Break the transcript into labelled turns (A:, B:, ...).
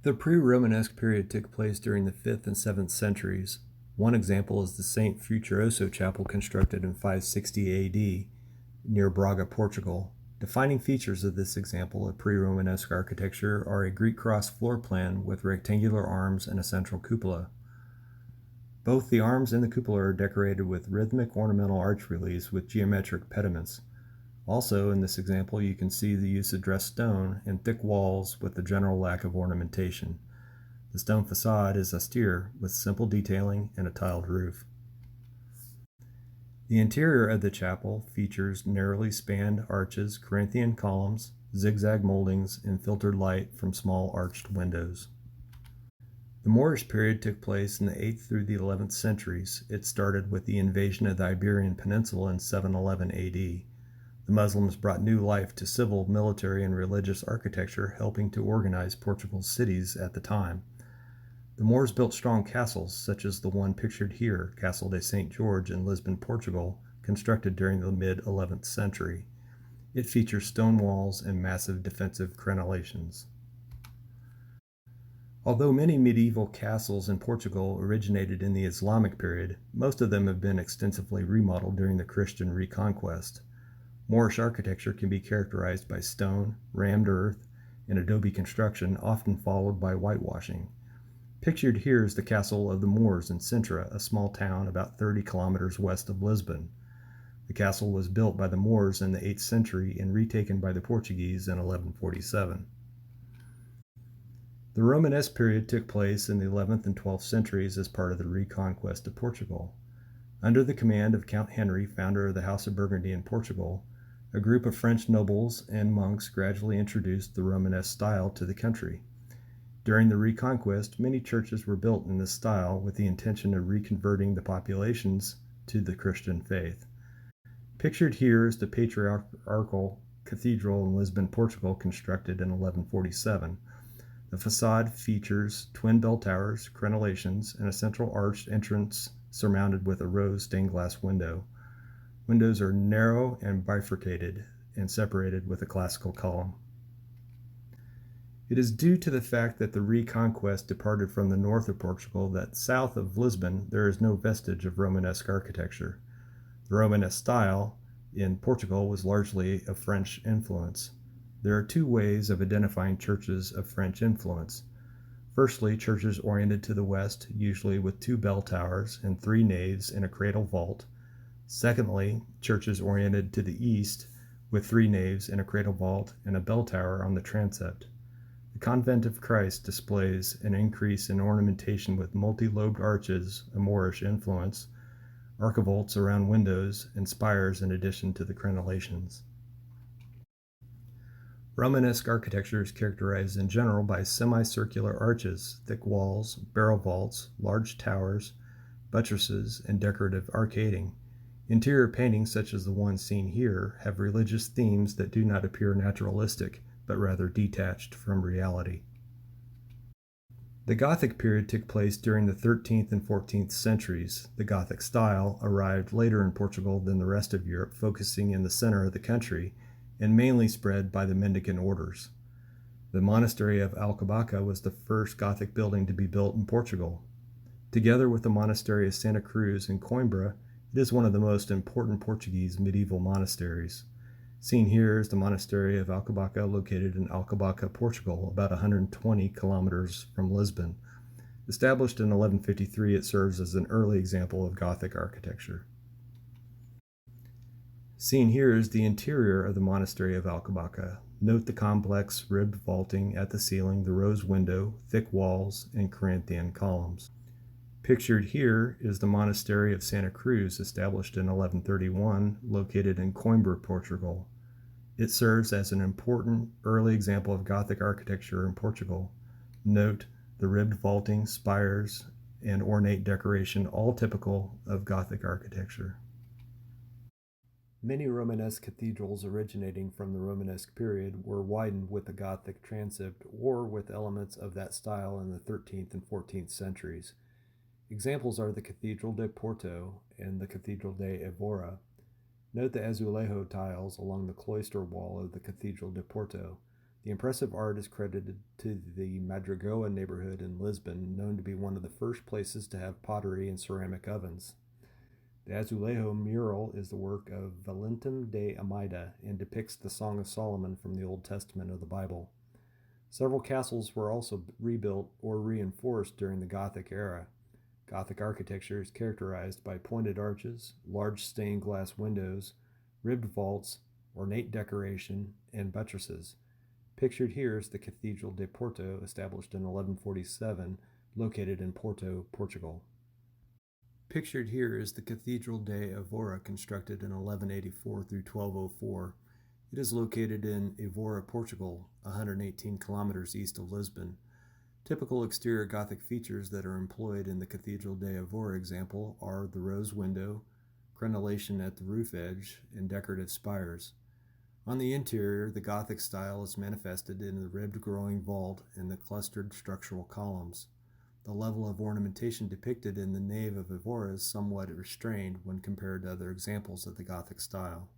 A: The pre-Romanesque period took place during the 5th and 7th centuries. One example is the St. Frutuoso Chapel constructed in 560 AD near Braga, Portugal. Defining features of this example of pre-Romanesque architecture are a Greek cross floor plan with rectangular arms and a central cupola. Both the arms and the cupola are decorated with rhythmic ornamental arch reliefs with geometric pediments. Also, in this example, you can see the use of dressed stone and thick walls with the general lack of ornamentation. The stone facade is austere with simple detailing and a tiled roof. The interior of the chapel features narrowly spanned arches, Corinthian columns, zigzag moldings, and filtered light from small arched windows. The Moorish period took place in the 8th through the 11th centuries. It started with the invasion of the Iberian Peninsula in 711 AD. The Muslims brought new life to civil, military, and religious architecture, helping to organize Portugal's cities at the time. The Moors built strong castles, such as the one pictured here, Castle de St. George in Lisbon, Portugal, constructed during the mid-11th century. It features stone walls and massive defensive crenellations. Although many medieval castles in Portugal originated in the Islamic period, most of them have been extensively remodeled during the Christian Reconquest. Moorish architecture can be characterized by stone, rammed earth, and adobe construction, often followed by whitewashing. Pictured here is the castle of the Moors in Sintra, a small town about 30 kilometers west of Lisbon. The castle was built by the Moors in the 8th century and retaken by the Portuguese in 1147. The Romanesque period took place in the 11th and 12th centuries as part of the reconquest of Portugal. Under the command of Count Henry, founder of the House of Burgundy in Portugal, a group of French nobles and monks gradually introduced the Romanesque style to the country. During the Reconquest, many churches were built in this style with the intention of reconverting the populations to the Christian faith. Pictured here is the patriarchal cathedral in Lisbon, Portugal, constructed in 1147. The facade features twin bell towers, crenellations, and a central arched entrance surmounted with a rose stained glass window. Windows are narrow and bifurcated and separated with a classical column. It is due to the fact that the Reconquest departed from the north of Portugal that south of Lisbon there is no vestige of Romanesque architecture. The Romanesque style in Portugal was largely of French influence. There are two ways of identifying churches of French influence. Firstly, churches oriented to the west, usually with two bell towers and three naves and a cradle vault. Secondly, churches oriented to the east with three naves and a cradle vault and a bell tower on the transept. The Convent of Christ displays an increase in ornamentation with multi-lobed arches, a Moorish influence, archivolts around windows, and spires in addition to the crenellations. Romanesque architecture is characterized in general by semicircular arches, thick walls, barrel vaults, large towers, buttresses, and decorative arcading. Interior paintings, such as the one seen here, have religious themes that do not appear naturalistic, but rather detached from reality. The Gothic period took place during the 13th and 14th centuries. The Gothic style arrived later in Portugal than the rest of Europe, focusing in the center of the country, and mainly spread by the mendicant orders. The monastery of Alcobaça was the first Gothic building to be built in Portugal. Together with the monastery of Santa Cruz in Coimbra, it is one of the most important Portuguese medieval monasteries. Seen here is the monastery of Alcobaça, located in Alcobaça, Portugal, about 120 kilometers from Lisbon. Established in 1153, it serves as an early example of Gothic architecture. Seen here is the interior of the monastery of Alcobaça. Note the complex ribbed vaulting at the ceiling, the rose window, thick walls, and Corinthian columns. Pictured here is the monastery of Santa Cruz, established in 1131, located in Coimbra, Portugal. It serves as an important early example of Gothic architecture in Portugal. Note the ribbed vaulting, spires, and ornate decoration, all typical of Gothic architecture. Many Romanesque cathedrals originating from the Romanesque period were widened with the Gothic transept or with elements of that style in the 13th and 14th centuries. Examples are the Cathedral de Porto and the Cathedral de Évora. Note the azulejo tiles along the cloister wall of the Cathedral de Porto. The impressive art is credited to the Madragoa neighborhood in Lisbon, known to be one of the first places to have pottery and ceramic ovens. The Azulejo mural is the work of Valentim de Almeida and depicts the Song of Solomon from the Old Testament of the Bible. Several castles were also rebuilt or reinforced during the Gothic era. Gothic architecture is characterized by pointed arches, large stained glass windows, ribbed vaults, ornate decoration, and buttresses. Pictured here is the Cathedral de Porto, established in 1147, located in Porto, Portugal. Pictured here is the Cathedral de Évora, constructed in 1184 through 1204. It is located in Évora, Portugal, 118 kilometers east of Lisbon. Typical exterior Gothic features that are employed in the Cathedral de Évora example are the rose window, crenellation at the roof edge, and decorative spires. On the interior, the Gothic style is manifested in the ribbed growing vault and the clustered structural columns. The level of ornamentation depicted in the nave of Évora is somewhat restrained when compared to other examples of the Gothic style.